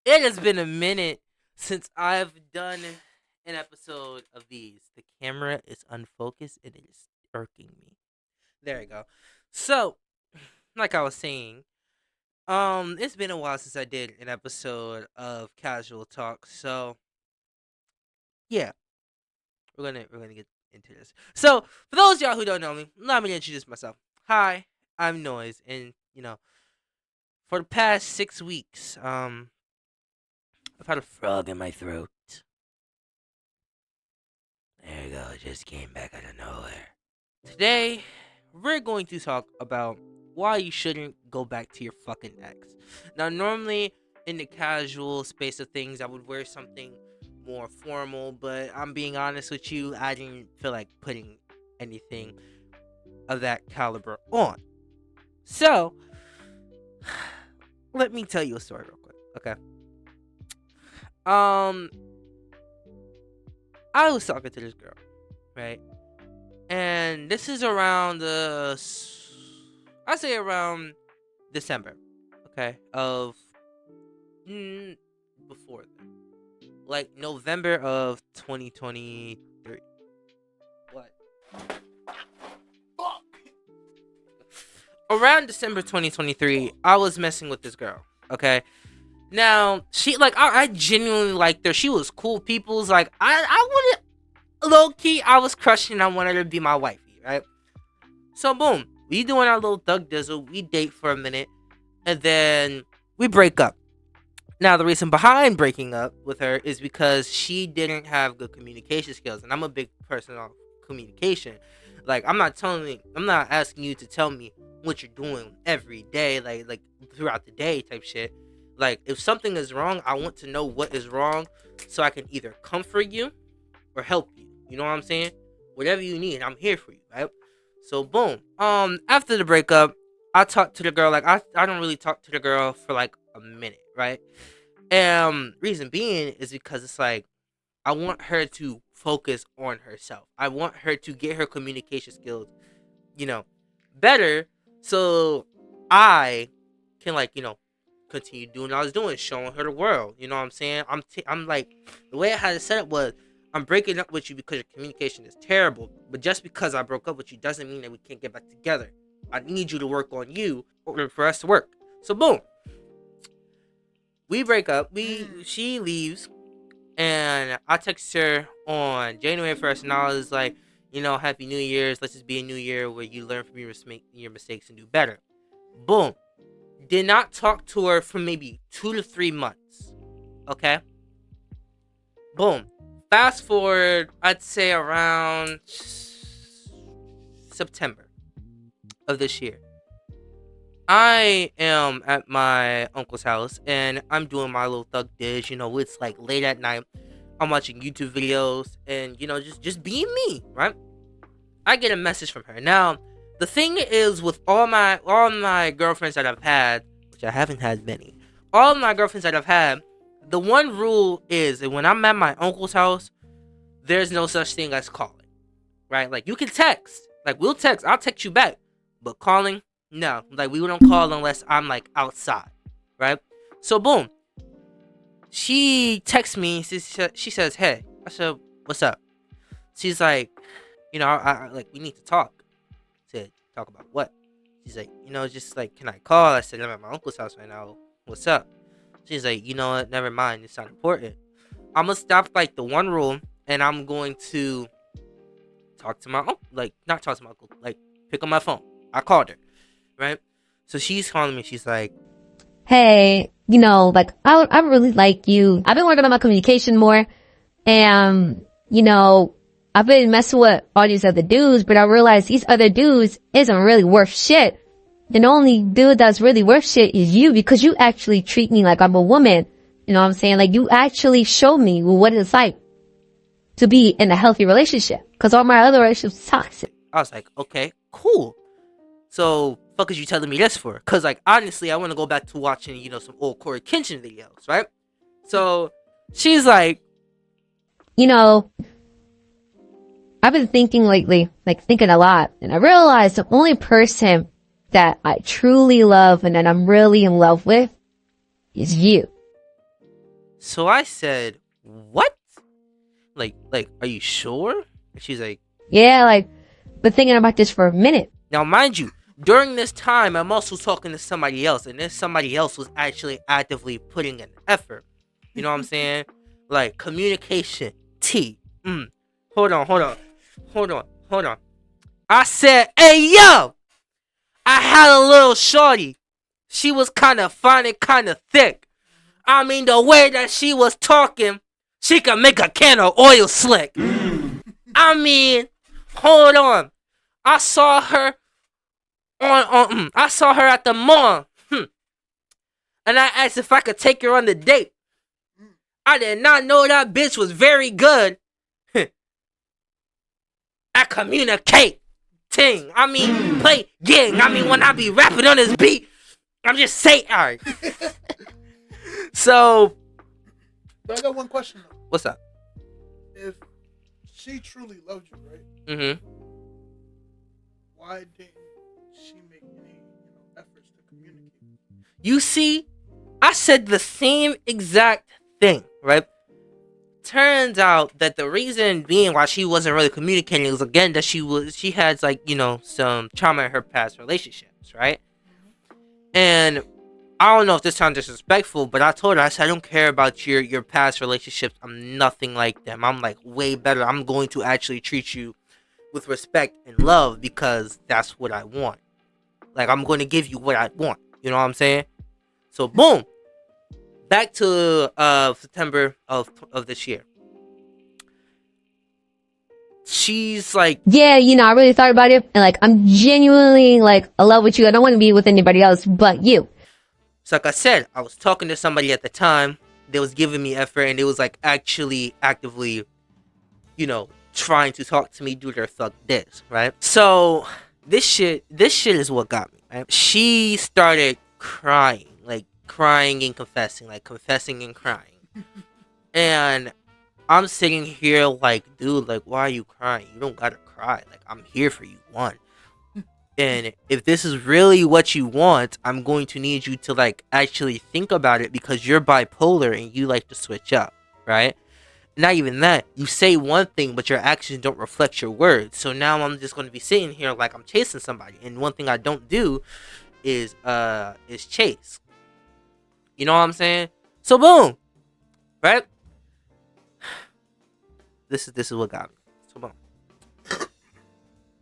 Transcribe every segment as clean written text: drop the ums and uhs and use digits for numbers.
It has been a minute since I've done an episode of these. The camera is unfocused and it is irking me. There we go. So, like I was saying, it's been a while since I did an episode of Casual Talk. So, yeah, we're gonna get into this. So, for those of y'all who don't know me, let me introduce myself. Hi, I'm Noise, and for the past 6 weeks, I've had a frog in my throat. There you go, it just came back out of nowhere. Today, we're going to talk about why you shouldn't go back to your fucking ex. Now, normally in the casual space of things, I would wear something more formal, but I'm being honest with you, I didn't feel like putting anything of that caliber on. So, let me tell you a story real quick, okay? Um, I was talking to this girl, right? And this is around I say around December, okay, of before then, like November of 2023. What? Around December 2023, I was messing with this girl. Okay, now she I genuinely liked her. She was cool. People's like I wouldn't low key. I was crushing. I wanted her to be my wifey, right? So boom, we doing our little thug dizzle. We date for a minute, and then we break up. Now the reason behind breaking up with her is because she didn't have good communication skills, and I'm a big person on communication. Like I'm not asking you to tell me what you're doing every day, like throughout the day type shit. Like if something is wrong, I want to know what is wrong so I can either comfort you or help you. You know what I'm saying? Whatever you need, I'm here for you, right? So boom. After the breakup, I talked to the girl. Like I don't really talk to the girl for like a minute, right? Reason being is because it's like I want her to focus on herself. I want her to get her communication skills, you know, better so I can continue doing what I was doing, showing her the world. You know what I'm saying? I'm like the way I had it set up was I'm breaking up with you because your communication is terrible. But just because I broke up with you doesn't mean that we can't get back together. I need you to work on you in order for us to work. So boom. We break up. She leaves, and I text her on January 1st, and I was like, Happy New Year's. Let's just be a new year where you learn from your mistakes and do better. Boom. Did not talk to her for maybe 2 to 3 months. Okay. Boom. Fast forward, I'd say around September of this year. I am at my uncle's house and I'm doing my little thug dish. It's like late at night. I'm watching YouTube videos and just being me, right? I get a message from her. Now, the thing is with all my girlfriends that I've had, which I haven't had many, all of my girlfriends that I've had, the one rule is that when I'm at my uncle's house, there's no such thing as calling, right? Like you can text, like we'll text, I'll text you back, but calling, no, like we don't call unless I'm like outside, right? So boom, she texts me. She says, "Hey," I said, "What's up?" She's like, I like we need to talk. I said, "Talk about what?" She's like, just like, can I call? I said, I'm at my uncle's house right now. What's up? She's like, you know what? Never mind. It's not important. I'm gonna stop like the one rule, and I'm going to talk to my uncle. Like not talk to my uncle. Like pick up my phone. I called her. Right? So she's calling me. She's like, hey, like, I really like you. I've been working on my communication more. And, I've been messing with all these other dudes, but I realized these other dudes isn't really worth shit. And the only dude that's really worth shit is you because you actually treat me like I'm a woman. You know what I'm saying? Like, you actually show me what it's like to be in a healthy relationship because all my other relationships are toxic. I was like, okay, cool. So, fuck is you telling me this for? Because, like, honestly, I want to go back to watching, some old Corey Kenshin videos, right? So, she's like, I've been thinking lately, like thinking a lot, and I realized the only person that I truly love and that I'm really in love with is you. So I said, what? Like, are you sure? And she's like, Yeah, like, been thinking about this for a minute. now mind you, during this time, I'm also talking to somebody else, and this somebody else was actually actively putting an effort. You know what I'm saying? Like, communication, T. Hold on. I said, hey, yo! I had a little shorty. She was kind of fine and kind of thick. I mean, the way that she was talking, she could make a can of oil slick. I mean, hold on. I saw her I saw her at the mall. And I asked if I could take her on the date. I did not know that bitch was very good at communicating. I mean, play gang. I mean, when I be rapping on this beat, I'm just saying. Alright. So, But I got one question though. What's up? If she truly loved you, right? Mm-hmm. Why didn't she make any efforts to communicate? You see, I said the same exact thing, right? Turns out that the reason being why she wasn't really communicating was again that she had like, some trauma in her past relationships, right? And I don't know if this sounds disrespectful, but I told her, I said, I don't care about your past relationships. I'm nothing like them. I'm like way better. I'm going to actually treat you with respect and love because that's what I want. Like, I'm going to give you what I want. You know what I'm saying? So boom. Back to September of this year. She's like, Yeah, I really thought about it, and like, I'm genuinely like in love with you. I don't want to be with anybody else but you. so like I said, I was talking to somebody at the time. They was giving me effort, and they was like actually actively, trying to talk to me, do their fuck this, right? So this shit is what got me, right? She started crying and confessing, like confessing and crying. And I'm sitting here like, dude, like, why are you crying? You don't gotta cry. Like, I'm here for you, one. And if this is really what you want, I'm going to need you to like actually think about it because you're bipolar and you like to switch up, right? Not even that. You say one thing, but your actions don't reflect your words. So now I'm just going to be sitting here like I'm chasing somebody. And one thing I don't do is chase. You know what I'm saying? So boom, right? This is what got me. So boom.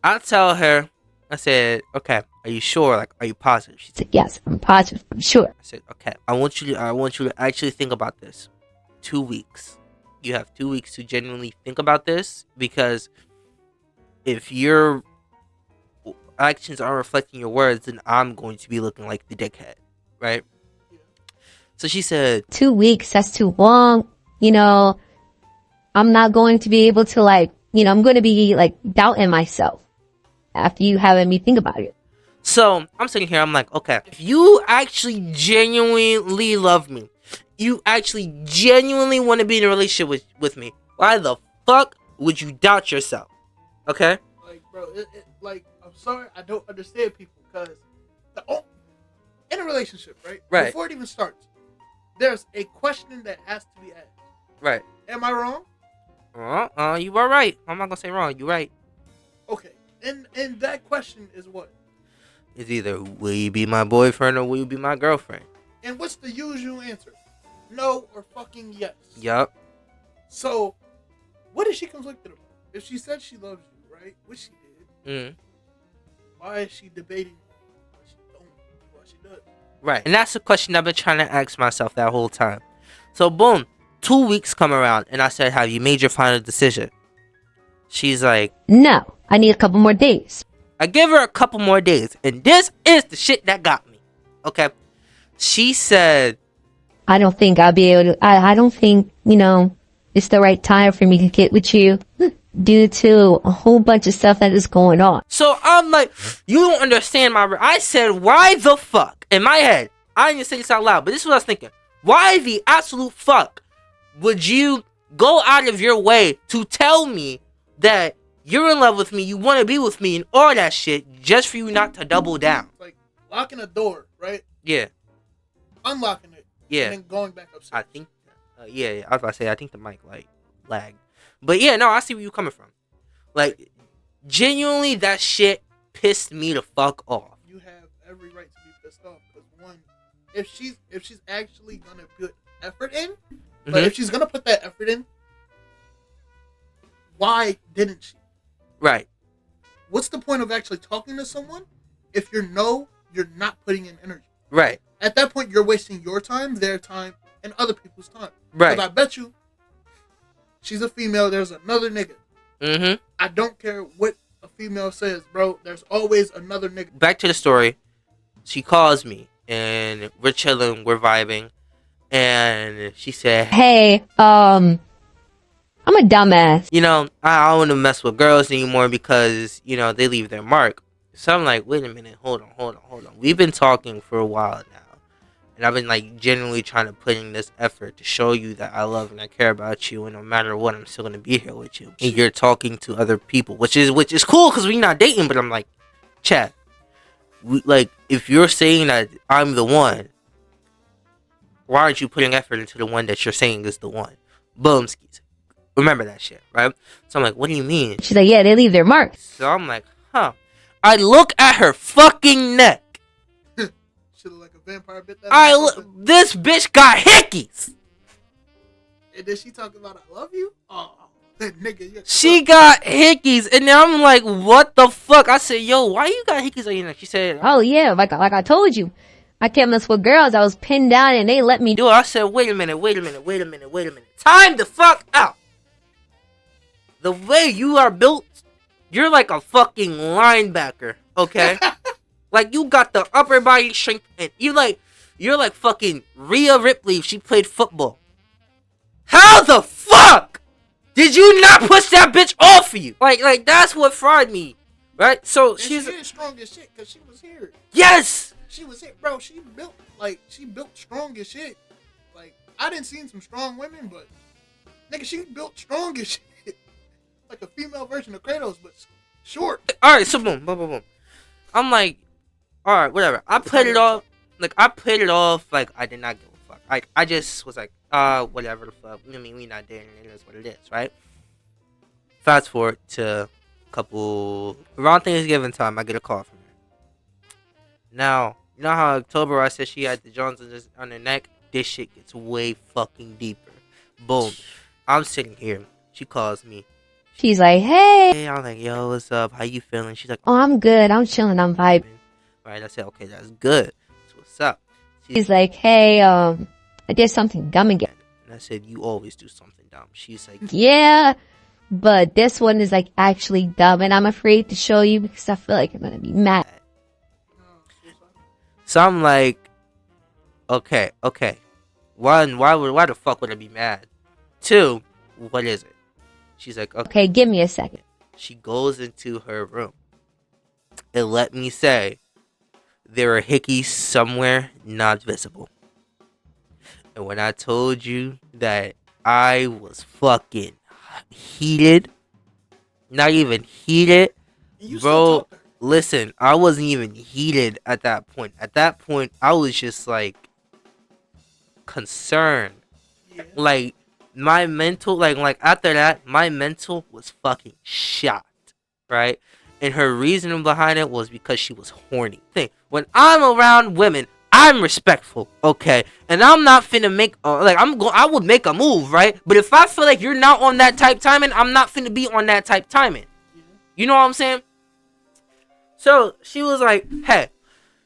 I tell her, I said, okay, are you sure? Like, are you positive? She She said, yes, I'm positive, I'm sure. I said, okay, I want you to actually think about this. 2 weeks. You have 2 weeks to genuinely think about this because if your actions aren't reflecting your words, then I'm going to be looking like the dickhead, right? So she said, 2 weeks, that's too long. I'm not going to be able to I'm going to be like doubting myself after you having me think about it. So I'm sitting here, I'm like, okay, if you actually genuinely love me, you actually genuinely want to be in a relationship with me, why the fuck would you doubt yourself? Okay? Like, bro, I'm sorry, I don't understand people because in a relationship, right? Right. Before it even starts, there's a question that has to be asked. Right. Am I wrong? You are right. I'm not gonna say wrong. You're right. Okay. And that question is what? It's either will you be my boyfriend or will you be my girlfriend? And what's the usual answer? No or fucking yes. Yup. So, what is she conflicted about? If she said she loves you, right? Which she did. Why is she debating what she don't? What she does? Right. And that's the question I've been trying to ask myself that whole time. So boom, 2 weeks come around and I said, have you made your final decision? She's like, No, I need a couple more days. I give her a couple more days. And this is the shit that got me. Okay. She said, I don't think I'll be able to, I don't think, it's the right time for me to get with you due to a whole bunch of stuff that is going on. So I'm like, you don't understand I said, why the fuck? In my head, I didn't say this out loud, but this is what I was thinking. Why the absolute fuck would you go out of your way to tell me that you're in love with me, you want to be with me, and all that shit just for you not to double down? It's like locking a door, right? Yeah. Unlocking it. Yeah. And then going back upstairs. I think Yeah, I was about to say, I think the mic like lagged, but yeah, no, I see where you coming from. Like, genuinely, that shit pissed me the fuck off. You have every right to be pissed off because one, if she's actually gonna put effort in, but if she's gonna put that effort in, why didn't she? Right. What's the point of actually talking to someone if you're not putting in energy? Right. At that point, you're wasting your time, their time, and other people's time. Right. Because I bet you, she's a female. There's another nigga. Mm-hmm. I don't care what a female says, bro. There's always another nigga. Back to the story. She calls me, and we're chilling, we're vibing, and she said, Hey, I'm a dumbass. you know, I don't want to mess with girls anymore because, you know, they leave their mark. So I'm like, wait a minute, hold on. We've been talking for a while now, and I've been like genuinely trying to put in this effort to show you that I love and I care about you, and no matter what, I'm still gonna be here with you. And you're talking to other people, which is cool because we're not dating. But I'm like, Chad, like, if you're saying that I'm the one, why aren't you putting effort into the one that you're saying is the one? Boom skis. Remember that shit, right? So I'm like, what do you mean? She's like, yeah, they leave their mark. So I'm like, huh. I look at her fucking neck. She look like a vampire bit that. This bitch got hickeys. And then she talking about I love you? Oh, nigga, you're She got hickeys, and then I'm like, what the fuck? I said, yo, why you got hickeys on your neck? She said, Oh yeah, like I told you, I can't mess with girls. I was pinned down and they let me do yo, I said, wait a minute. Time the fuck out. The way you are built, you're like a fucking linebacker, okay? Like, you got the upper body strength, and you're like fucking Rhea Ripley if she played football. How the fuck did you not push that bitch off of you? Like that's what fried me, right? So and she's she is strong as shit because she was here. Yes, she was here, bro. She built strong as shit. Like, I didn't see some strong women, but nigga, she built strong as shit. Like a female version of Kratos, but short. All right, so boom. I'm like, all right, whatever. I played it off. Like, I did not give a fuck. Like, I just was like, whatever the fuck. I mean, we not dating. It is what it is, right? Fast forward to around Thanksgiving time, I get a call from her. Now, you know how October I said she had the Jones on her neck? This shit gets way fucking deeper. Boom. I'm sitting here. She calls me. She's like, hey. I'm like, yo, what's up? How you feeling? She's like, Oh, I'm good. I'm chilling. I'm vibing. Right, I said, okay, that's good. So what's up? She's like, hey, I did something dumb again. And I said, you always do something dumb. She's like, Yeah, but this one is like actually dumb, and I'm afraid to show you because I feel like I'm gonna be mad. So I'm like, okay. One, why the fuck would I be mad? Two, what is it? She's like, Okay, give me a second. She goes into her room. And let me say, there are hickeys somewhere not visible. And when I told you that I was fucking heated, not even heated, bro, listen, I wasn't even heated at that point. At that point, I was just like concerned. Yeah. Like, my mental, like after that, my mental was fucking shot, right? And her reasoning behind it was because she was horny. When I'm around women, I'm respectful, okay? And I'm not finna make, I would make a move, right? But if I feel like you're not on that type timing, I'm not finna be on that type timing. You know what I'm saying? So she was like, hey.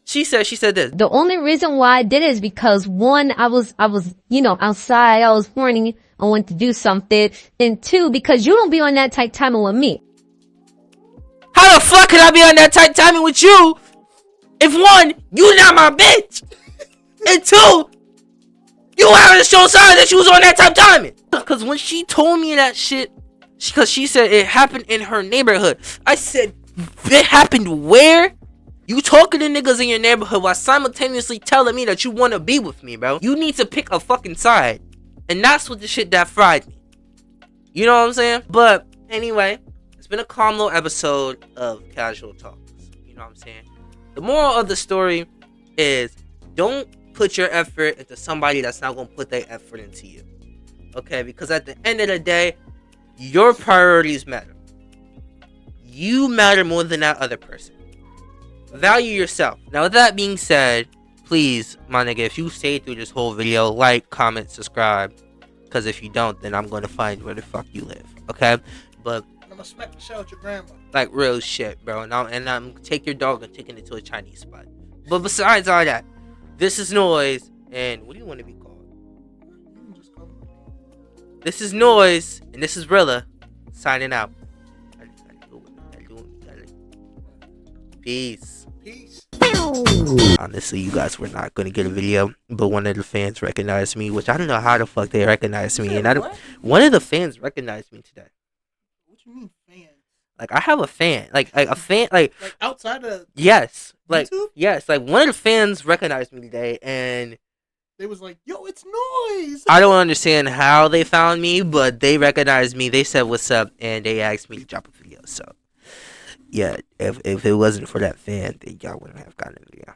She said this. The only reason why I did it is because one, I was, outside, I was horny, I wanted to do something, and two, because you don't be on that tight timing with me. How the fuck can I be on that tight timing with you if one, you not my bitch, and two, you haven't shown signs that you was on that type timing? Because when she told me that shit, because she said it happened in her neighborhood, I said, it happened where? You talking to niggas in your neighborhood while simultaneously telling me that you want to be with me, bro. You need to pick a fucking side. And that's what the shit that fried me. You know what I'm saying? But anyway, it's been a calm little episode of Casual Talks. You know what I'm saying? The moral of the story is don't put your effort into somebody that's not going to put their effort into you. Okay, because at the end of the day, your priorities matter. You matter more than that other person. Value yourself. Now, with that being said, please, my nigga, if you stayed through this whole video, like, comment, subscribe. Because if you don't, then I'm going to find where the fuck you live. Okay? But I'm gonna smack the shit out your grandma. like real shit, bro. And I'm take your dog and taking it to a Chinese spot. But besides all that, this is Noise, and what do you want to be called? You can just call me. This is Noise, and this is Rilla, signing out. Peace. Peace. Honestly, you guys were not gonna get a video, but one of the fans recognized me, which I don't know how the fuck they recognized me, and one of the fans recognized me today. What you mean fans? Like I have a fan, like a fan, like outside of yes, like YouTube? yes, like one of the fans recognized me today, and they was like, "Yo, it's Noise." I don't understand how they found me, but they recognized me. They said what's up, and they asked me to drop a video. So yeah, if it wasn't for that fan, then y'all wouldn't have gotten a video.